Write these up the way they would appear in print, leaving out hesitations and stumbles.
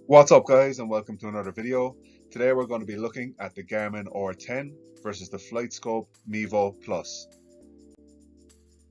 What's up guys, and welcome to another video. Today we're going to be looking at the Garmin R10 versus the Flightscope Mevo Plus.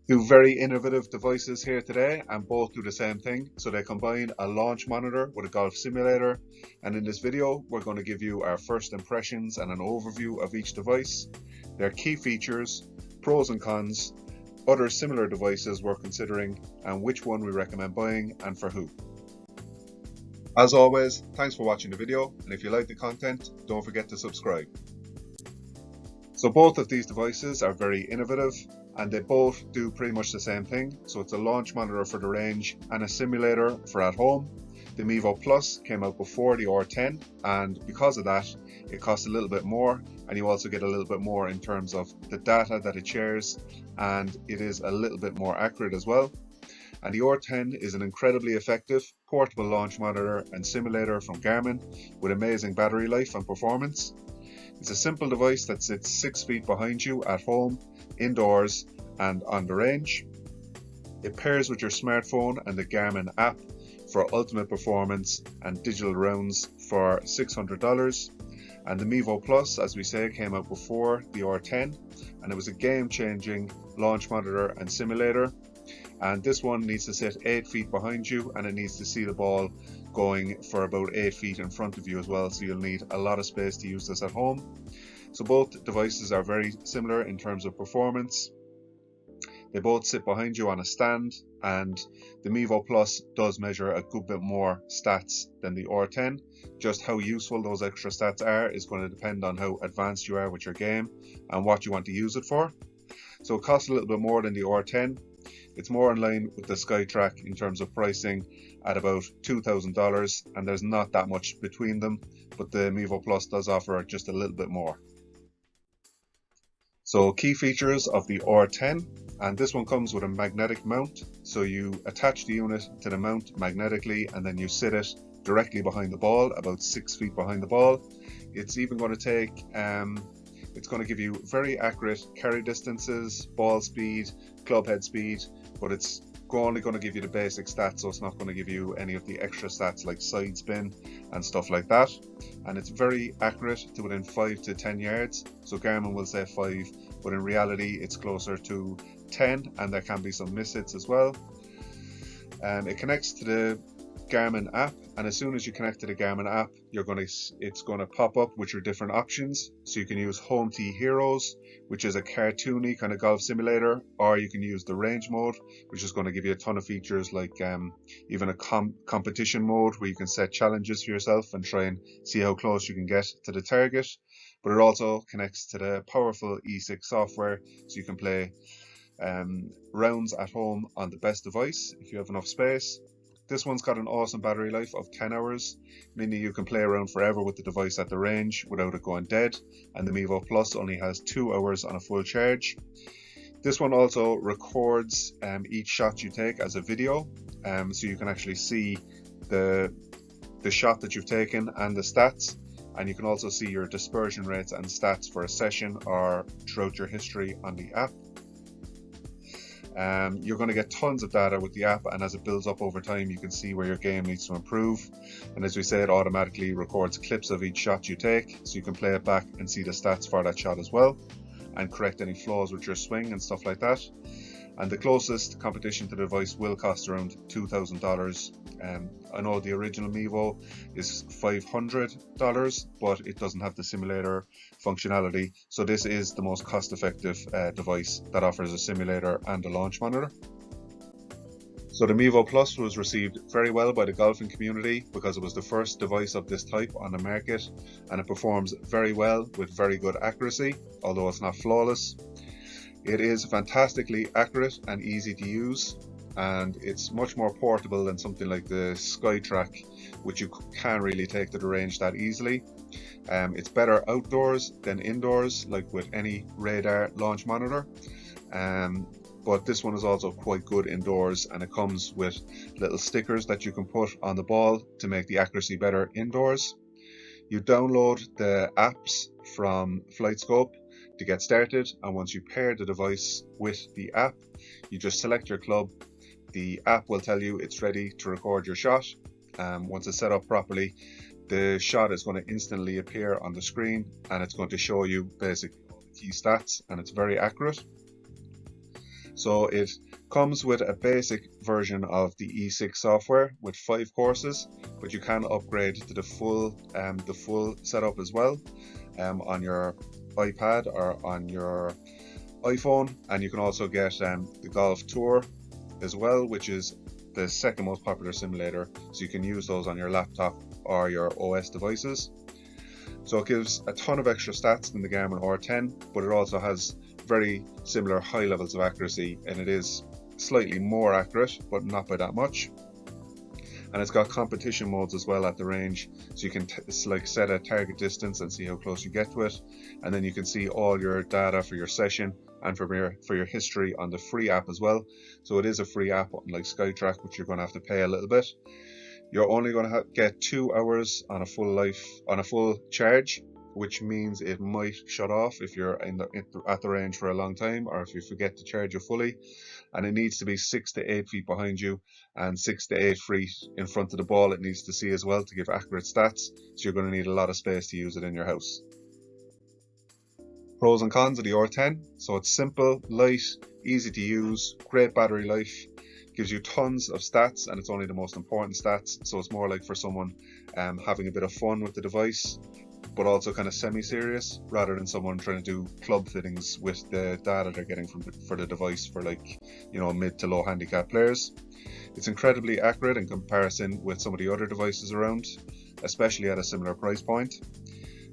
Two very innovative devices here today, and both do the same thing. So they combine a launch monitor with a golf simulator, and in this video we're going to give you our first impressions and an overview of each device, their key features, pros and cons, other similar devices we're considering, and which one we recommend buying and for who. As always, thanks for watching the video, and if you like the content, don't forget to subscribe. So both of these devices are very innovative, and they both do pretty much the same thing. So it's a launch monitor for the range and a simulator for at home. The Mevo Plus came out before the R10, and because of that, it costs a little bit more, and you also get a little bit more in terms of the data that it shares, and it is a little bit more accurate as well. And the R10 is an incredibly effective portable launch monitor and simulator from Garmin with amazing battery life and performance. It's a simple device that sits 6 feet behind you at home, indoors and on the range. It pairs with your smartphone and the Garmin app for ultimate performance and digital rounds for $600. And the Mevo Plus, as we say, came out before the R10, and it was a game-changing launch monitor and simulator. And this one needs to sit 8 feet behind you, and it needs to see the ball going for about 8 feet in front of you as well, so you'll need a lot of space to use this at home. So both devices are very similar in terms of performance. They both sit behind you on a stand, and the Mevo Plus does measure a good bit more stats than the R10. Just how useful those extra stats are is going to depend on how advanced you are with your game and what you want to use it for. So it costs a little bit more than the R10. It's more in line with the SkyTrack in terms of pricing at about $2,000, and there's not that much between them, but the Mevo Plus does offer just a little bit more. So key features of the R10, and this one comes with a magnetic mount, so you attach the unit to the mount magnetically and then you sit it directly behind the ball, about 6 feet behind the ball. It's even going to take it's going to give you very accurate carry distances, ball speed, club head speed, but it's only going to give you the basic stats, so it's not going to give you any of the extra stats like side spin and stuff like that. And it's very accurate to within 5 to 10 yards. So Garmin will say 5, but in reality it's closer to 10, and there can be some mishits as well. It connects to the Garmin app, and as soon as you connect to the Garmin app, it's going to pop up with your different options. So you can use Home Tee Heroes, which is a cartoony kind of golf simulator, or you can use the range mode, which is going to give you a ton of features like even a competition mode where you can set challenges for yourself and try and see how close you can get to the target. But it also connects to the powerful E6 software, so you can play rounds at home on the best device if you have enough space. This one's got an awesome battery life of 10 hours, meaning you can play around forever with the device at the range without it going dead, and the Mevo Plus only has 2 hours on a full charge. This one also records each shot you take as a video, so you can actually see the shot that you've taken and the stats, and you can also see your dispersion rates and stats for a session or throughout your history on the app. You're going to get tons of data with the app, and as it builds up over time you can see where your game needs to improve, and as we say, it automatically records clips of each shot you take, so you can play it back and see the stats for that shot as well and correct any flaws with your swing and stuff like that. And the closest competition to the device will cost around $2,000. I know the original Mevo is $500, but it doesn't have the simulator functionality. So this is the most cost-effective device that offers a simulator and a launch monitor. So the Mevo Plus was received very well by the golfing community because it was the first device of this type on the market, and it performs very well with very good accuracy, although it's not flawless. It is fantastically accurate and easy to use, and it's much more portable than something like the SkyTrack, which you can't really take to the range that easily. It's better outdoors than indoors, like with any radar launch monitor, but this one is also quite good indoors, and it comes with little stickers that you can put on the ball to make the accuracy better indoors. You download the apps from Flightscope to get started, and once you pair the device with the app, you just select your club. The app will tell you it's ready to record your shot, once it's set up properly, the shot is going to instantly appear on the screen, and it's going to show you basically all the key stats, and it's very accurate. So it comes with a basic version of the E6 software with 5 courses, but you can upgrade to the full setup as well on your iPad or on your iPhone, and you can also get the Golf Tour as well, which is the second most popular simulator, so you can use those on your laptop or your OS devices. So it gives a ton of extra stats than the Garmin R10, but it also has very similar high levels of accuracy, and it is slightly more accurate, but not by that much. And it's got competition modes as well at the range, so you can set a target distance and see how close you get to it, and then you can see all your data for your session and for your history on the free app as well. So it is a free app, unlike SkyTrack, which you're going to have to pay a little bit. You're only going to get 2 hours on a full charge, which means it might shut off if you're at the range for a long time, or if you forget to charge it fully. And it needs to be 6 to 8 feet behind you and 6 to 8 feet in front of the ball. It needs to see as well to give accurate stats, so you're going to need a lot of space to use it in your house. Pros and cons of the R10. So it's simple, light, easy to use, great battery life, gives you tons of stats, and it's only the most important stats, so it's more like for someone having a bit of fun with the device, but also kind of semi-serious, rather than someone trying to do club fittings with the data they're getting for the device for, like, you know, mid to low handicap players. It's incredibly accurate in comparison with some of the other devices around, especially at a similar price point,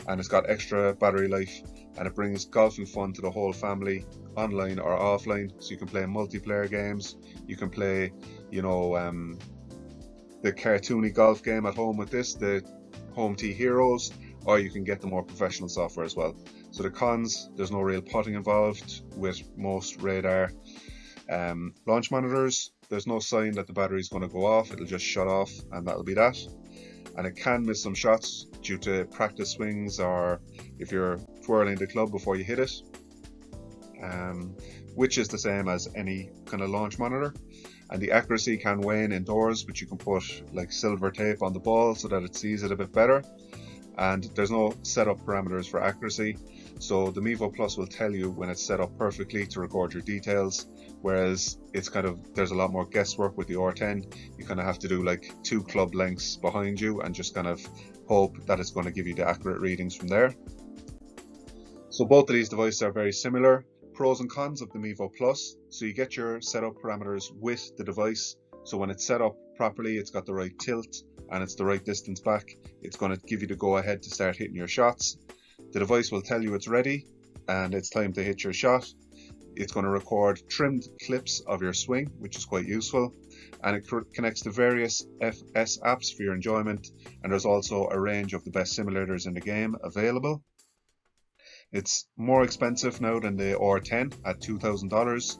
and it's got extra battery life, and it brings golfing fun to the whole family, online or offline. So you can play multiplayer games, you can play, you know, the cartoony golf game at home with this, the Home Tee Heroes, or you can get the more professional software as well. So the cons: there's no real putting involved with most radar launch monitors. There's no sign that the battery is going to go off, it'll just shut off, and that'll be that. And it can miss some shots due to practice swings, or if you're twirling the club before you hit it, which is the same as any kind of launch monitor. And the accuracy can wane indoors, but you can put like silver tape on the ball so that it sees it a bit better. And there's no setup parameters for accuracy, so the Mevo Plus will tell you when it's set up perfectly to record your details, whereas there's a lot more guesswork with the R10. You kind of have to do like 2 club lengths behind you and just kind of hope that it's going to give you the accurate readings from there. So both of these devices are very similar. Pros and cons of the Mevo Plus: so you get your setup parameters with the device, so when it's set up properly, it's got the right tilt and it's the right distance back, it's going to give you the go ahead to start hitting your shots. The device will tell you it's ready and it's time to hit your shot. It's going to record trimmed clips of your swing, which is quite useful, and it connects to various FS apps for your enjoyment, and there's also a range of the best simulators in the game available. It's more expensive now than the R10 at $2,000.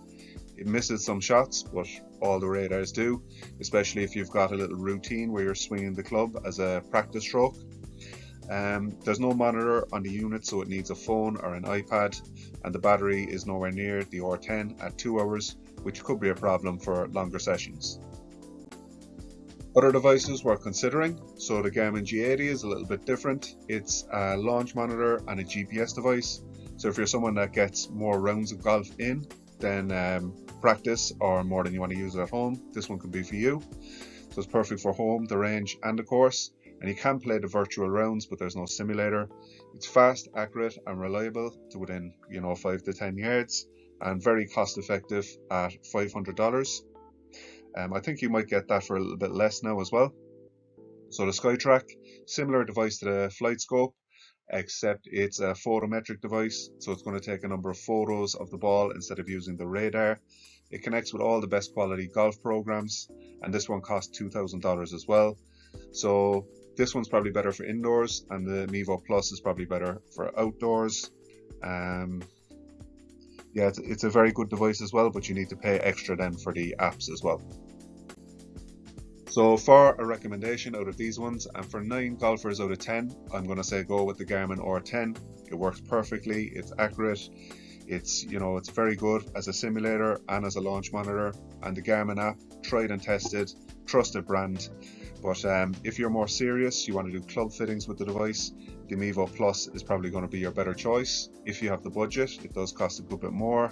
It misses some shots, but all the radars do, especially if you've got a little routine where you're swinging the club as a practice stroke. There's no monitor on the unit, so it needs a phone or an iPad, and the battery is nowhere near the R10 at 2 hours, which could be a problem for longer sessions. Other devices worth considering: so the Garmin G80 is a little bit different. It's a launch monitor and a GPS device, so if you're someone that gets more rounds of golf in than practice, or more than you want to use it at home, this one could be for you. So it's perfect for home, the range and the course, and you can play the virtual rounds, but there's no simulator. It's fast, accurate and reliable to within 5 to 10 yards, and very cost effective at $500. I think you might get that for a little bit less now as well. So the SkyTrack, similar device to the Flightscope, except it's a photometric device, so it's going to take a number of photos of the ball instead of using the radar. It connects with all the best quality golf programs, and this one costs $2,000 as well. So this one's probably better for indoors, and the Mevo Plus is probably better for outdoors. Yeah, it's a very good device as well, but you need to pay extra then for the apps as well. So for a recommendation out of these ones, and for 9 golfers out of 10, I'm going to say go with the Garmin R10. It works perfectly, it's accurate, it's very good as a simulator and as a launch monitor, and the Garmin app, tried and tested, trusted brand. But if you're more serious, you want to do club fittings with the device, the Mevo Plus is probably going to be your better choice. If you have the budget, it does cost a good bit more.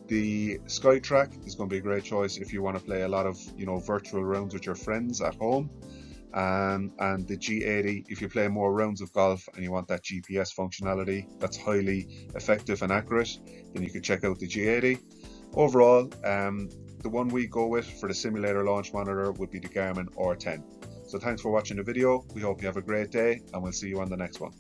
The SkyTrack is going to be a great choice if you want to play a lot of virtual rounds with your friends at home. And the G80 if you play more rounds of golf and you want that GPS functionality that's highly effective and accurate, then you can check out the G80. Overall, the one we go with for the simulator launch monitor would be the Garmin R10. So thanks for watching the video. We hope you have a great day, and we'll see you on the next one.